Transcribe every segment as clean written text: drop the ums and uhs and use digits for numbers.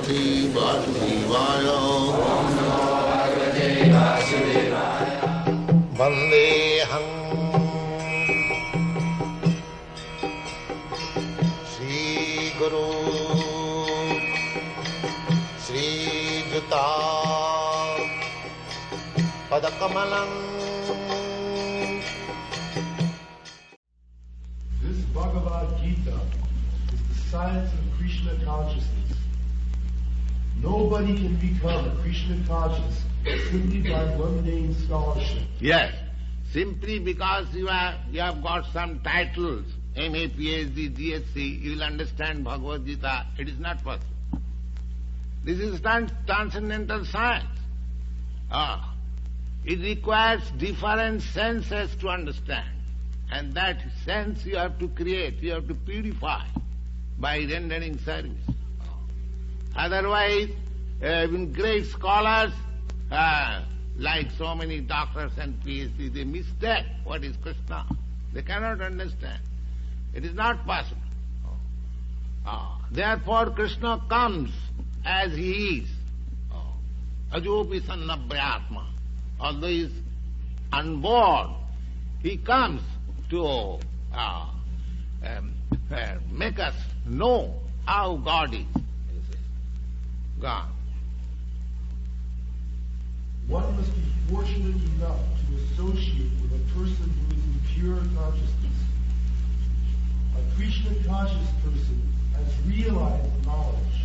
Bhagavate Vasudevaya. Om Namo Bhagavate Vasudevaya. Vandeham Sri Guru Sri Juta Padakamalam. This Bhagavad Gita is the science of Krishna consciousness. Nobody can become Krishna conscious simply by mundane scholarship. Yes, simply because you have got some titles, MA, PhD, DSc, you will understand Bhagavad Gita. It is not possible. This is transcendental science. It requires different senses to understand. And that sense you have to create, you have to purify by rendering service. Otherwise, even great scholars, like so many doctors and PhD, they mistake what is Krishna. They cannot understand. It is not possible. Therefore, Krishna comes as he is. Ajopi sannabhyatma. Although he is unborn, he comes to make us know how God is. God. One must be fortunate enough to associate with a person who is in pure consciousness. A Krishna conscious person has realized knowledge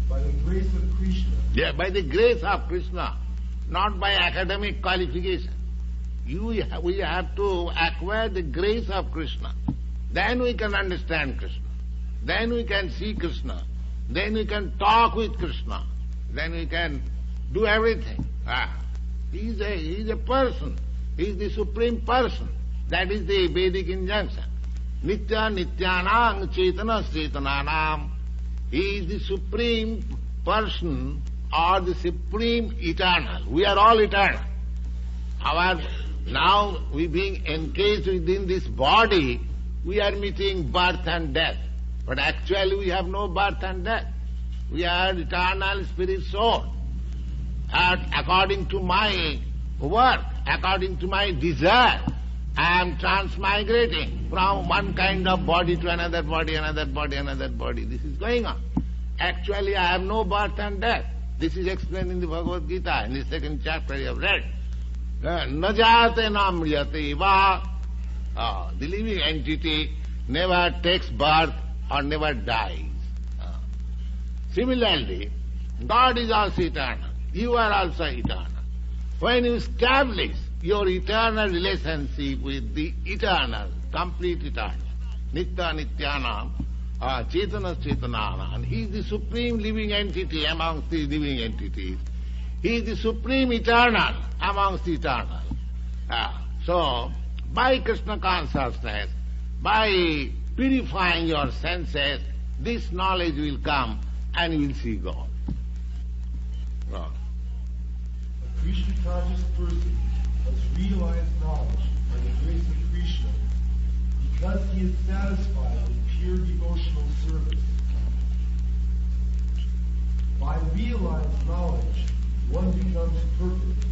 by the grace of Krishna. Yeah, by the grace of Krishna, not by academic qualification. We have to acquire the grace of Krishna. Then we can understand Krishna. Then we can see Krishna. Then we can talk with Krishna. Then we can do everything. He is a person. He is the supreme person. That is the Vedic injunction. Nitya nityanam chetana chetananam. He is the supreme person or the supreme eternal. We are all eternal. Now we being encased within this body, we are meeting birth and death. But actually we have no birth and death. We are eternal spirit soul. And according to my work, according to my desire, I am transmigrating from one kind of body to another body, another body, another body. This is going on. Actually I have no birth and death. This is explained in the Bhagavad Gita, in the second chapter you have read. Najate namriyate va. The living entity never takes birth or never dies. Similarly, God is also eternal. You are also eternal. When you establish your eternal relationship with the eternal, complete eternal, Nitya Nityanam, Chetana Chetananam, He is the supreme living entity amongst the living entities. He is the supreme eternal amongst the eternal. So, by Krishna consciousness, by purifying your senses, this knowledge will come and you will see God. A Krishna conscious person has realized knowledge by the grace of Krishna because he is satisfied with pure devotional service. By realized knowledge, one becomes perfect.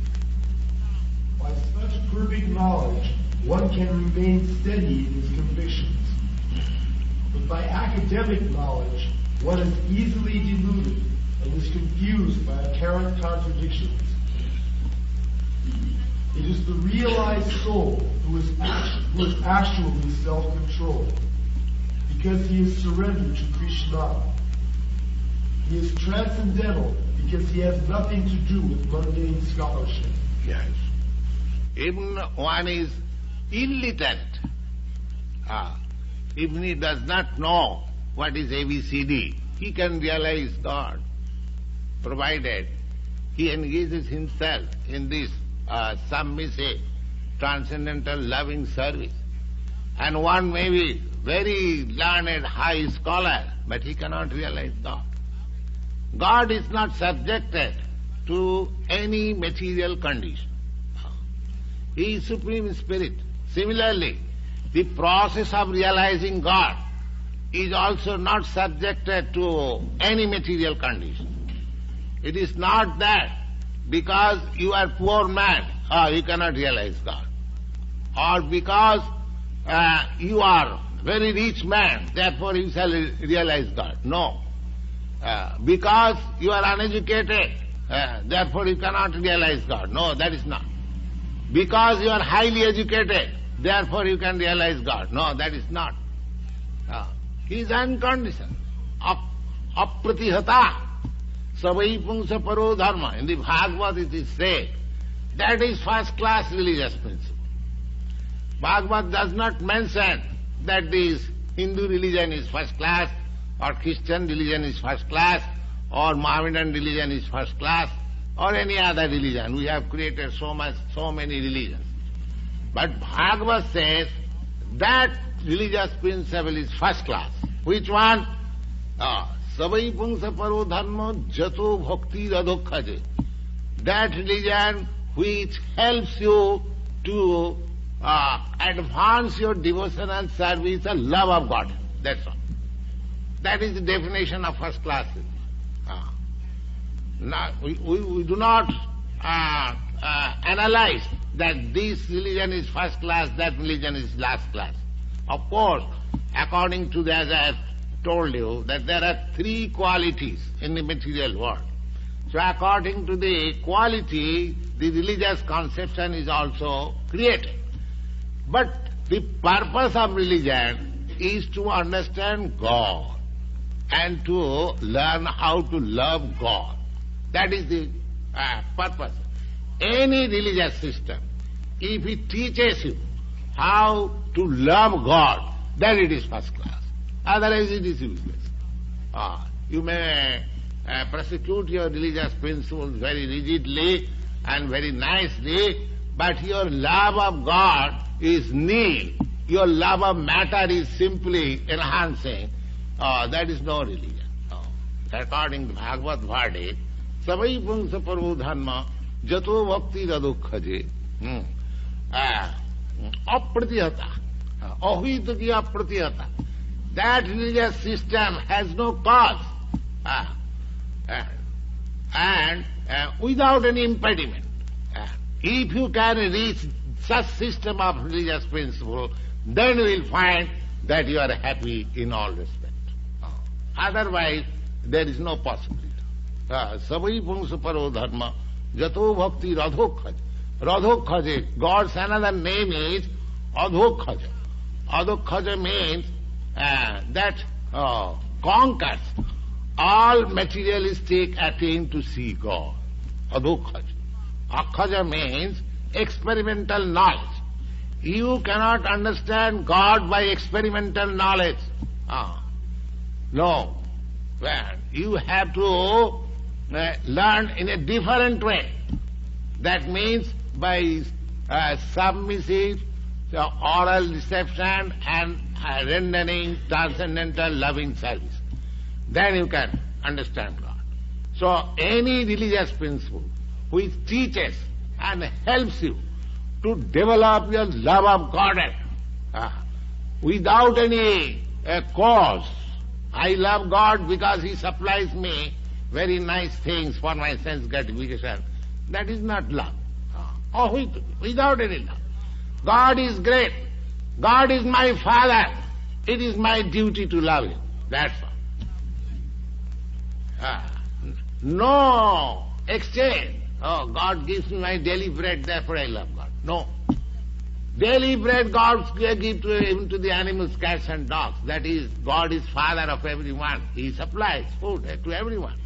By such perfect knowledge, one can remain steady in his convictions. But by academic knowledge, one is easily deluded and is confused by apparent contradictions. It is the realized soul who is actually self-controlled, because he is surrendered to Krishna. He is transcendental because he has nothing to do with mundane scholarship. Yes. Even one is illiterate. Even he does not know what is ABCD, he can realize God, provided he engages himself in this submissive, transcendental, loving service. And one may be very learned, high scholar, but he cannot realize God. God is not subjected to any material condition. He is Supreme Spirit. Similarly, the process of realizing God is also not subjected to any material condition. It is not that because you are poor man, you cannot realize God. Or because you are very rich man, therefore you shall realize God. No. Because you are uneducated, therefore you cannot realize God. No, that is not. Because you are highly educated, therefore you can realize God. No, that is not. He is unconditioned. Apratihata. Savai pungsa paro dharma. In the Bhagavad it is said, that is first class religious principle. Bhagavad does not mention that this Hindu religion is first class, or Christian religion is first class, or Mohammedan religion is first class, or any other religion. We have created so many religions. But Bhagavad says that religious principle is first class. Which one? Savai pungsa paro dharma jato bhakti radhokhaje. That religion which helps you to advance your devotional service and love of God. That's all. That is the definition of first class. Now, we do not analyze that this religion is first class, that religion is last class. Of course, according to as I have told you, that there are three qualities in the material world. So according to the quality, the religious conception is also created. But the purpose of religion is to understand God and to learn how to love God. That is the purpose. Any religious system, if it teaches you how to love God, then it is first class. Otherwise it is useless. You may prosecute your religious principles very rigidly and very nicely, but your love of God is nil. Your love of matter is simply enhancing. That is no religion. According to Bhagavad verdict, savai pungsa paro dharma jato bhakti radhokhaje apratihata. Ahita ki apratihata. That religious system has no cause and without any impediment. If you can reach such system of religious principle, then you will find that you are happy in all respect. Otherwise, there is no possibility. Savai pungsa paro dharma jato bhakti radhokhaja. Radhokhaja, God's another name is adhokhaja. Adhokhaja means that conquers all materialistic attempt to see God. Adhokhaja. Akhaja means experimental knowledge. You cannot understand God by experimental knowledge. No. Well, you have to learn in a different way. That means by submissive oral reception and rendering transcendental loving service. Then you can understand God. So any religious principle which teaches and helps you to develop your love of God without any cause. I love God because He supplies me very nice things for my sense gratification. That is not love. Without any love. God is great. God is my Father. It is my duty to love Him. That's all. No exchange. God gives me my daily bread, therefore I love God. No. Daily bread God gives even to the animals, cats and dogs. That is, God is Father of everyone. He supplies food to everyone.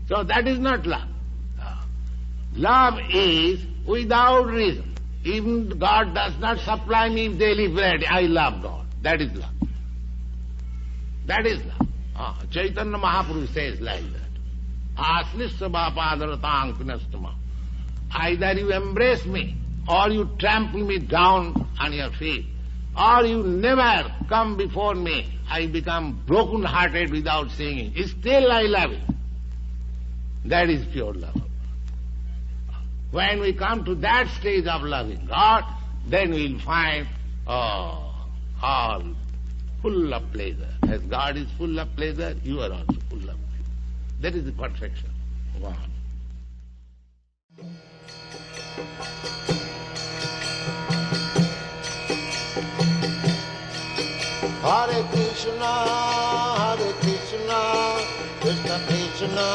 So that is not love. Love is without reason. Even God does not supply me daily bread, I love God. That is love. That is love. Chaitanya Mahaprabhu says like that. Aslishya bapadartang pinastama. Either you embrace me, or you trample me down on your feet, or you never come before me. I become broken-hearted without singing. Still I love you. That is pure love. When we come to that stage of loving God, then we will find all full of pleasure. As God is full of pleasure, you are also full of pleasure. That is the perfection. Wow. Hare Krishna, Krishna Krishna,